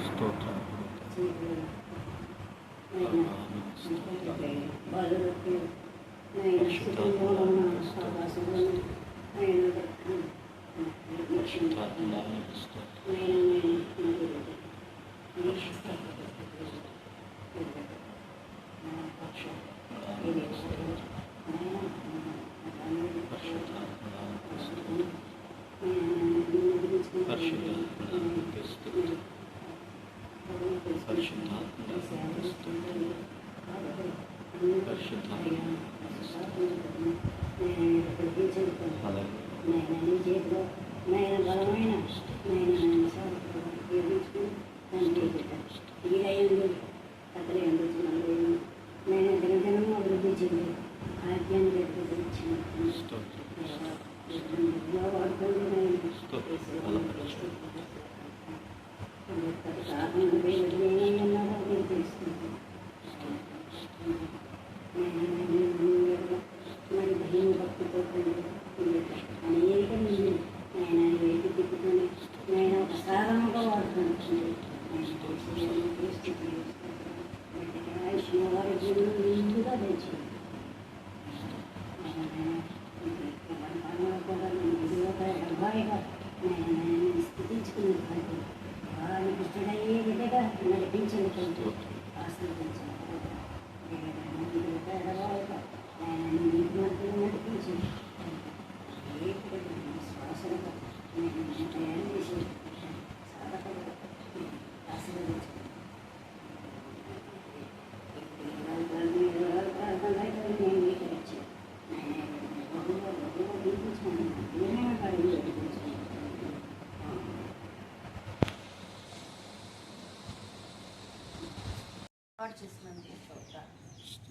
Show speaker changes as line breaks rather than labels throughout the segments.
స్తోత్రం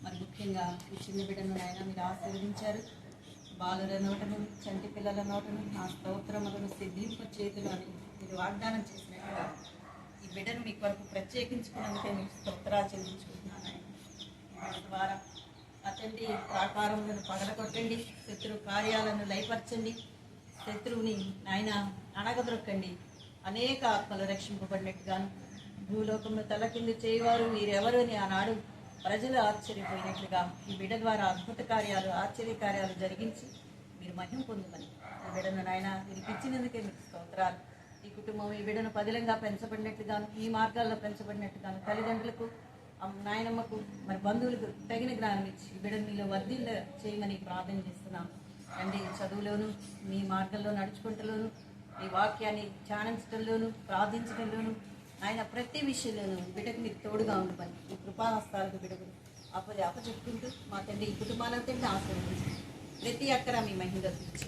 మరి ముఖ్యంగా ఈ చిన్న బిడ్డను ఆయన మీరు ఆశీర్వదించారు. బాలుల నోటను, చంటి పిల్లల నోటను నా స్తోత్రములను సిద్ధింపు చేతులు అని మీరు వాగ్దానం చేసినట్టుగా ఈ బిడ్డను మీ కొరకు ప్రత్యేకించుకున్నందుకే మీకు స్తోత్రాలు చెల్లించుకుంటున్నాను. ఆయన ద్వారా అతండి ప్రాకారములను పగలగొట్టండి, శత్రు కార్యాలను లయపరచండి, శత్రువుని ఆయన అణగదొరకండి. అనేక ఆత్మలు రక్షింపబడినట్టుగాను భూలోకంలో తల కింద చేయవారు మీరెవరు అని ఆనాడు ప్రజలు ఆశ్చర్యపోయినట్లుగా ఈ బిడ్డ ద్వారా అద్భుత కార్యాలు, ఆశ్చర్య కార్యాలు జరిగించి మీరు మహిమ పొందుమని ఈ బిడ్డను నాయన వీరికి ఇచ్చినందుకే మీకు స్తోత్రాలు. ఈ కుటుంబం ఈ బిడ్డను పదిలంగా పెంచబడినట్టుగాను, ఈ మార్గాల్లో పెంచబడినట్టుగాను తల్లిదండ్రులకు, నాయనమ్మకు, మరి బంధువులకు తగిన జ్ఞానం ఇచ్చి ఈ బిడ్డను మీలో వర్ధిల్ల చేయమని ప్రార్థన చేస్తున్నాం. అండి చదువులోను, మీ మార్గంలో నడుచుకుంటలోను, మీ వాక్యాన్ని ధ్యానించడంలోను, ప్రార్థించడంలోను, ఆయన ప్రతి విషయంలోనూ బిడ్డకు మీరు తోడుగా ఉండమని ఈ కృపాహస్తాలకు బిడ్డకు అప్పచెప్పుకుంటూ మా తండ్రి ఈ కుటుంబాలంతటిని ఆశీర్వదించి ప్రతి అక్కర మీ మహిమ తెచ్చి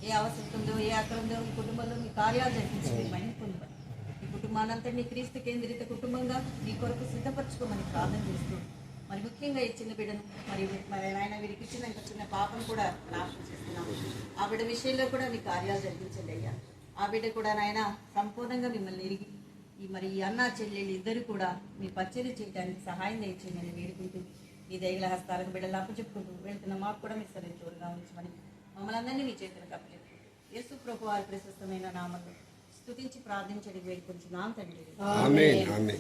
ఏ అవసరంలో, ఏ అక్కరంలో మీ కుటుంబంలో మీ కార్యాలు జరిపించి మీ మహిమ పొందమని ఈ కుటుంబానంతటినీ క్రీస్తు కేంద్రిత కుటుంబంగా మీ కొరకు సిద్ధపరచుకోమని ప్రార్థన చేస్తూ మరి ముఖ్యంగా ఈ చిన్న బిడ్డను మరి ఆయన వీరికి ఇచ్చిన ఇంకా చిన్న పాపను కూడా నాశనం చేస్తున్నాం. ఆ బిడ్డ విషయంలో కూడా మీ కార్యాలు జరిపించండి అయ్యా. ఆ బిడ్డ కూడా నాయన సంపూర్ణంగా మిమ్మల్ని ఎరిగి ఈ అన్న చెల్లెళ్ళు ఇద్దరు కూడా మీ పరిచర్య చేయడానికి సహాయం దయచేయమని వేడుకుంటూ మీ దయగల హస్తాలకు బిడ్డలు అప్పచెప్పుకుంటూ వెళ్తున్న మాకు కూడా మీ సరే తోడుగా ఉంచమని మమ్మల్ని అందరినీ మీ చేతులకు అప్పచెప్పు యేసు ప్రభు వారి ప్రశస్తమైన నామంలో స్తుతించి ప్రార్థించడానికి వేడుకుంటున్నాం తండ్రి.